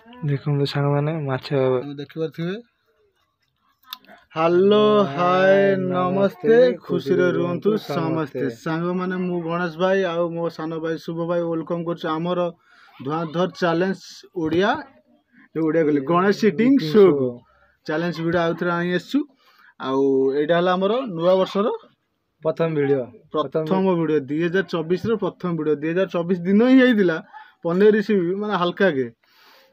देखो सांग मैंने माछ देखि पारथिबे। हेलो हाय नमस्ते खुशी रे रुहंतु समस्ते सांग माने मु गणेश भाई आ मो सानो भाई शुभ भाई वेलकम करछु हमर धुआंधर चैलेंज ओडिया ओडिया कहले गणेश सीटिंग शो को चैलेंज वीडियो आउथरे आनी आछु आ एटा हला हमर नुवा वर्षर प्रथम वीडियो वीडियो 2024 रो प्रथम वीडियो 2024 दिन ही आइदिला पनीर रेसिपी माने हल्का के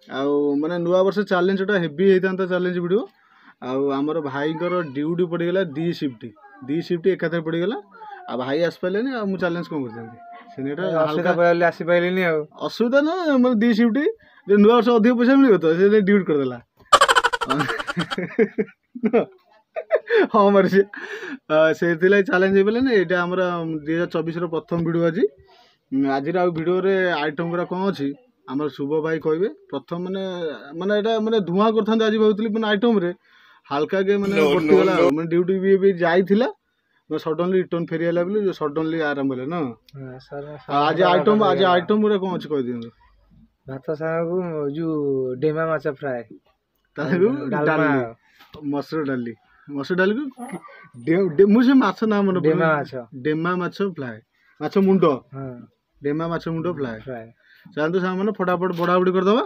आ माने नुवा वर्ष चैलेंज टा हेवी हेतांता चैलेंज वीडियो आमर भाई ड्यूटी पड़गला दी शिफ्ट एकाथरे पड़गला आ भाई आस पारे आ मु चैलेंज कौन कर असुविधा ना मतलब दी शिफ्ट नुआ वर्ष अधिक पैसा मिल तो से ड्यूटी करदेला हाँ मार से चैलेंज हो पारे यहाँ आम 2024 प्रथम वीडियो आज आज वीडियो आइटम गुरा कौन अच्छी आम शुभ भाई कहे प्रथम माने माने एटा माने धुआं करथांते आज भावुतली माने आइटम रे हल्का के माने बटिगला माने ड्यूटी भी जाइथिला सडनली रिटर्न फेरी आला बोली सडनली आराम होला ना आज आइटम रे कौन अच्छी कह दियो भात सांग जो डेमा माछ फ्राई डाली मसूर डाली को मुझे माछ ना मन डेमा माछ फ्राई माछ मुंड डेमा माछ मुंड फ्राई चलते सांग मैंने फटाफट बड़ाबड़ी करदे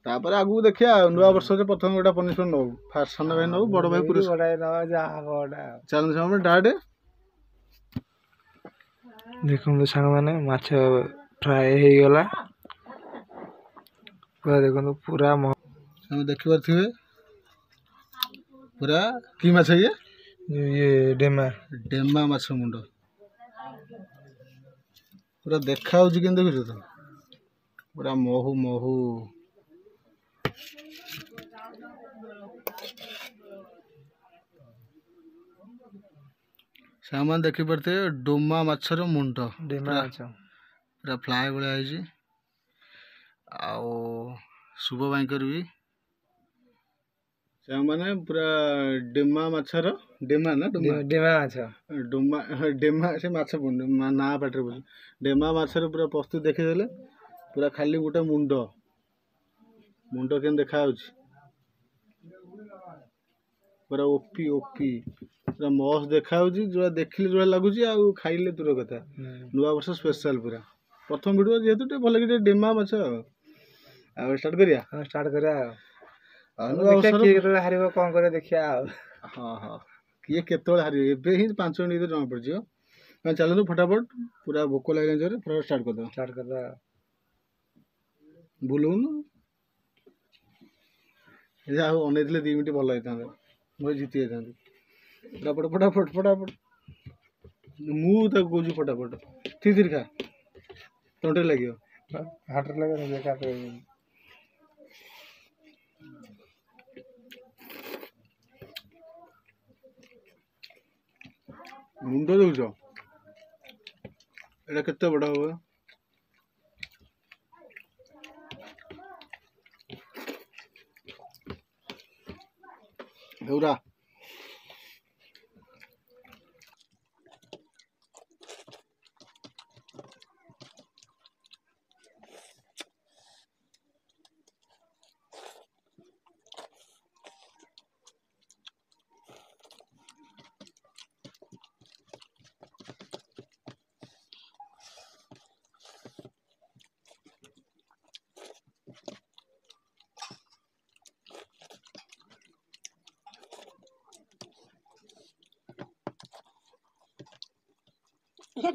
तापर आगू देखिया नुआ वर्ष से प्रथम गोटा पनिशमेंट नौ फास्ट सान भाई नौ बड़ भाई चलते सांग डायरेक्ट देखो सांग मैंने माछ फ्राई हो गला पूरा देखो पूरा देखि पारथिबे पूरा की माछ ये डेमा माछ मुंड पूरा देखा होची केन देखु तो पूरा महू महू सामान देखि पारथे डोमा माछर मुंड डेमा माछ पूरा फ्लाए भलिया होइछि आ शुभ भाईकर भी माने पूरा डेमा माछर डेमा ना डेमा माछ डोमा डेमा से माछ ना पाटे बोल डेमा माछर पूरा प्रस्तुत देखिदेले पूरा खाली गोटे मुंड मुंड के देखा होछि पूरा ओपी ओपी पूरा मस्त देखा होछि जो देखिले जो लागुछि आ खाइले दूर कथा नुआ वर्ष स्पेशल पूरा प्रथम वीडियो जेहेतु भल कि डेमा माछ आ स्टार्ट करिया हारिबो कौन करे देखिया हाँ हाँ किए केतोळे हारिबो एबे ही 5 मिनिट जमा पड़जियो मैं चलनु फटाफट पूरा भोक लागले जरे फटाफट स्टार्ट कर दो बुलून जा अनेइले 2 मिनिट भल होइता मैं जीति जाता फटाफट फटाफट मु तक कहूँ फटाफट थी खा तंटे लगे हाटर लगे मुंड देख एटा केते बड़ा हो गौरा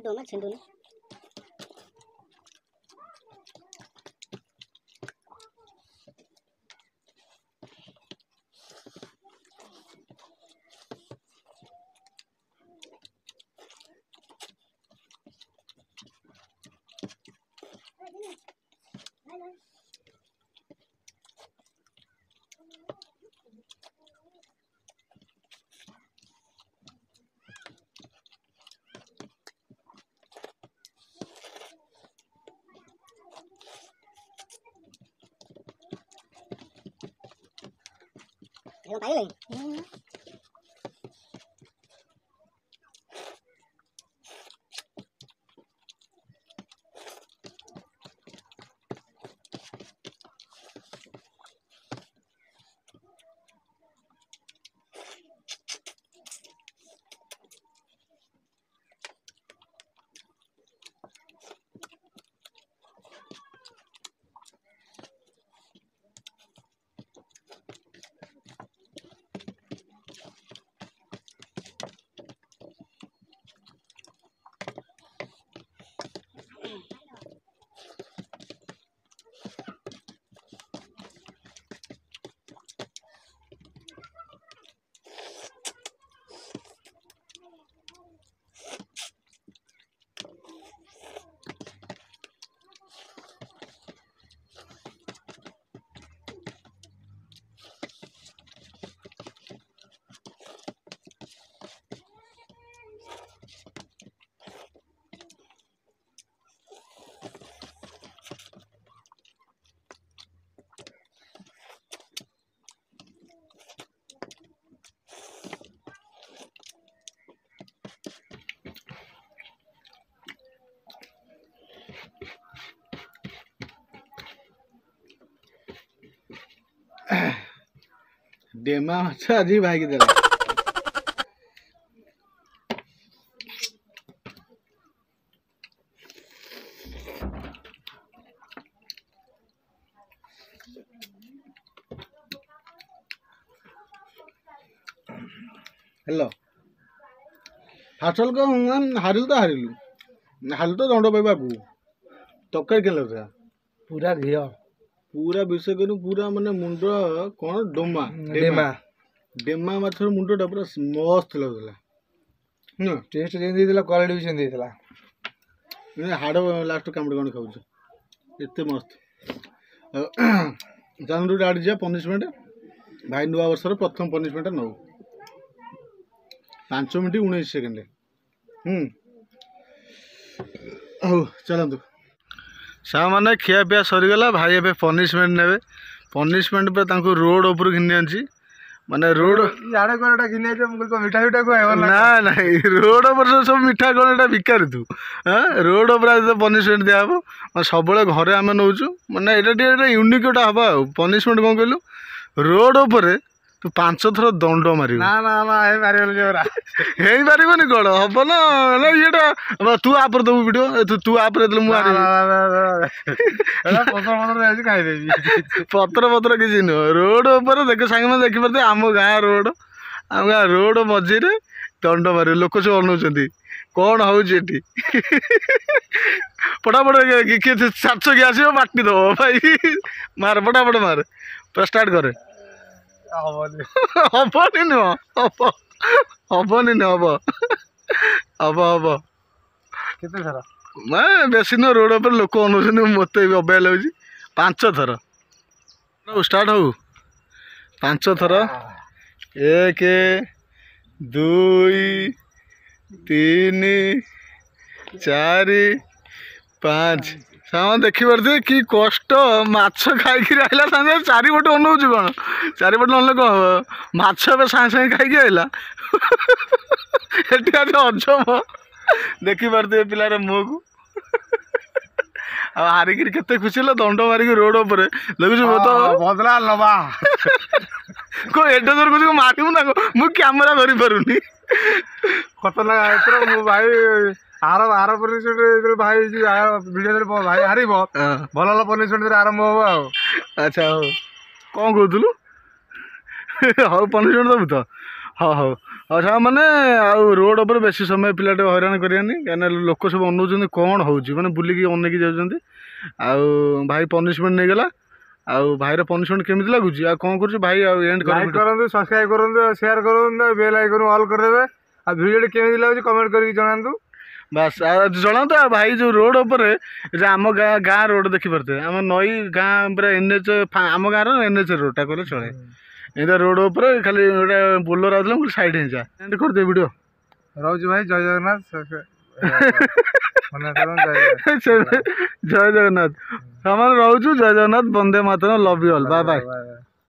डोमा छंडो ना Yung tayo lang. ଡେମା ମାଛ ଆଜି ଭାଇକି ଦେଲା। हेलो फासल को हारिल तो दंड पाइबा को तक के लगा पूरा घिଅ पूरा विषय करू पूरा माने मुंड कौन डोमा डेमा डेमा माछर मुंडटा पूरा मस्त लगला टेस्ट जेंदी देला क्वालिटी भी सेंदी देला हाड़ लास्ट कामड़ कौन खाऊ एत मस्त जानू आड़ जा पनिशमेंट भाई नुआ वर्ष प्रथम पनिशमेंट नौ 5 मिनट 19 सेकेंड हौ चलतु सा मैंने खिया पिया सरीगला भाई ए पनिशमेंट ने पनिशमेंट पे तांको रोड ऊपर घिनी माने रोड याडे कोनटा घिनी जे मुको मिठा मिठा को आइबो ना नहीं रोड ऊपर सब मिठा कोनटा बिकार तू हां रोड ऊपर पनिशमेंट दिया हबो सब घरे आम नौचु माने एटा यूनिक गोटा हबा पनिशमेंट कौन कहलु रोड ऊपर तू 5 थर दंड मारिबो ना ना ना हे मारिबो जोरा हे मारिबोनी कोन हबो ना एटा तू आपर दबु वीडियो तू आपर देले मु आरी एला पत्र पत्र आसी खाइ देबी पत्र किसी नुह रोड ऊपर देख सांग में देखि परते आम गाँ रोड मझी रे दंड मार लोक सब अनौछंती कौन होउछि एठी फटाफट किए 700 की आसीबो बाटी दो भाई मार फटाफट मार पूरा स्टार्ट करे हबनी नुह हबनी न हब हब केते सारा मैं बेसी नुह रोड पर लोक अनौछंती मते अबया लाଗୁଛି 5 थर स्टार्ट हो 5 थर 1 2 3 4 5 सामान देखी पारे कि कष्ट माछ खाई आइला सागे चारिपटे अनौଛୁ कौन चारिपटे अनले कौन माछ ए सागे सागे खाई आइला एटी आज अजब देखी पारे पिलार मुह को हारिक केते खुशी है दंड मारिक रोड उपर लगुच तो बदला लबा को एडे जोर कुछ मारिबु ना मु कैमरा धरि पारुनी खतरनाक एतर मु भाई आर पनिशमेंट भाई वीडियो भाई हारिब भल भल पनिशमेंट आरंभ हम आ अच्छा हो कौन कहतलु हाँ पनिशमेंट दबु तो हाँ हाँ अच्छा मैंने रोड उपर बेसी समय पिलाटे हैरान करानी कहीं लोक सब अनौछंती कौन होउछि माने बुलिकी अनेकी जाउछंती भाई पनिशमेंट नहीं गला भाई पनिशमेंट केमिति लागुछि कौन करूछि भाई एंड करंतु सब्सक्राइब करंतु शेयर करंतु बेल आइकन ऑल कर देबे वीडियो केमिति लागुछि कमेंट करके जणांतु बस जनाता भाई जो रोड उपर आम गाँ रोड देखी पारे आम नई गाँ पूरा एनएच आम गाँव एनएच रोडटा कले चले इधर रोड उपर खाली गोटे बोलर आउला साइड हिंसा एंड कर दे वीडियो रोज भाई जय जगन्नाथ जय जगन्नाथ सामान रोचु जय जगन्नाथ वंदे मातरम love you all bye bye.